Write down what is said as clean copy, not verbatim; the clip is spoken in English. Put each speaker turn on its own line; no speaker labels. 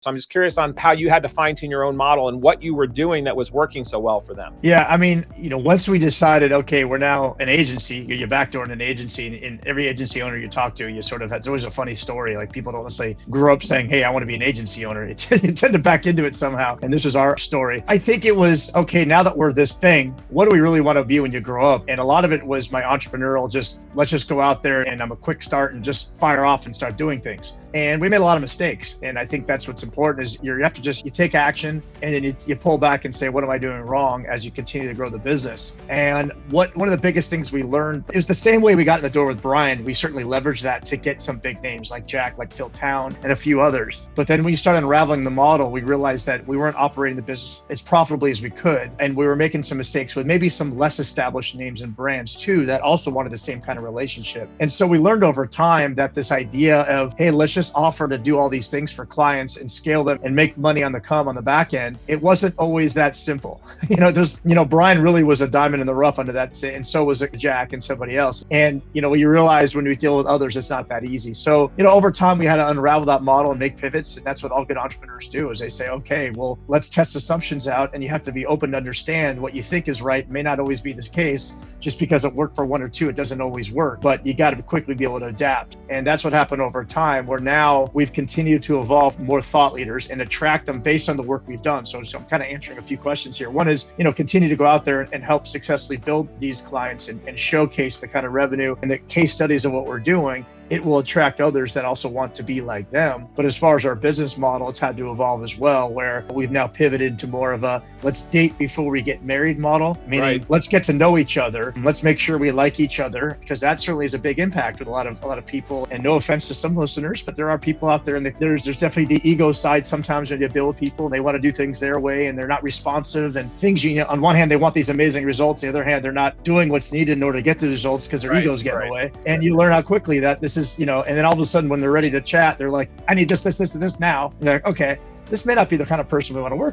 So I'm just curious on how you had to fine tune your own model and what you were doing that was working so well for them.
Yeah, I mean, once we decided, okay, we're now an agency, you're backdooring an agency, and every agency owner you talk to, you sort of, it's always a funny story. Like people don't necessarily grow up saying, hey, I want to be an agency owner. You tend to back into it somehow. And this was our story. I think it was, okay, now that we're this thing, what do we really want to be when you grow up? And a lot of it was my entrepreneurial, let's just go out there and I'm a quick start and just fire off and start doing things. And we made a lot of mistakes. And I think that's what's important is you have to you take action and then you pull back and say, what am I doing wrong as you continue to grow the business? And one of the biggest things we learned, it was the same way we got in the door with Brian. We certainly leveraged that to get some big names like Jack, like Phil Town, and a few others. But then when you started unraveling the model, we realized that we weren't operating the business as profitably as we could. And we were making some mistakes with maybe some less established names and brands too, that also wanted the same kind of relationship. And so we learned over time that this idea of, hey, let's just offer to do all these things for clients and scale them and make money on the back end, it wasn't always that simple. Brian really was a diamond in the rough under that, and so was Jack and somebody else. And you realize when we deal with others, it's not that easy. So over time we had to unravel that model and make pivots, and that's what all good entrepreneurs do. Is they say, okay, well, let's test assumptions out, and you have to be open to understand what you think is right may not always be the case. Just because it worked for one or two, it doesn't always work, but you got to quickly be able to adapt. And that's what happened over time, where now we've continued to evolve more thought leaders and attract them based on the work we've done. So I'm kind of answering a few questions here. One is, continue to go out there and help successfully build these clients and showcase the kind of revenue and the case studies of what we're doing. It will attract others that also want to be like them. But as far as our business model, it's had to evolve as well, where we've now pivoted to more of a let's date before we get married model, meaning Let's get to know each other. Let's make sure we like each other, because that certainly is a big impact with a lot of people. And no offense to some listeners, but there are people out there, and there's definitely the ego side sometimes when you deal with people and they want to do things their way and they're not responsive and things, on one hand, they want these amazing results. On the other hand, they're not doing what's needed in order to get the results because their egos get in the way. And you learn how quickly that this is, and then all of a sudden when they're ready to chat, they're like, I need this now. And they're like, okay, this may not be the kind of person we want to work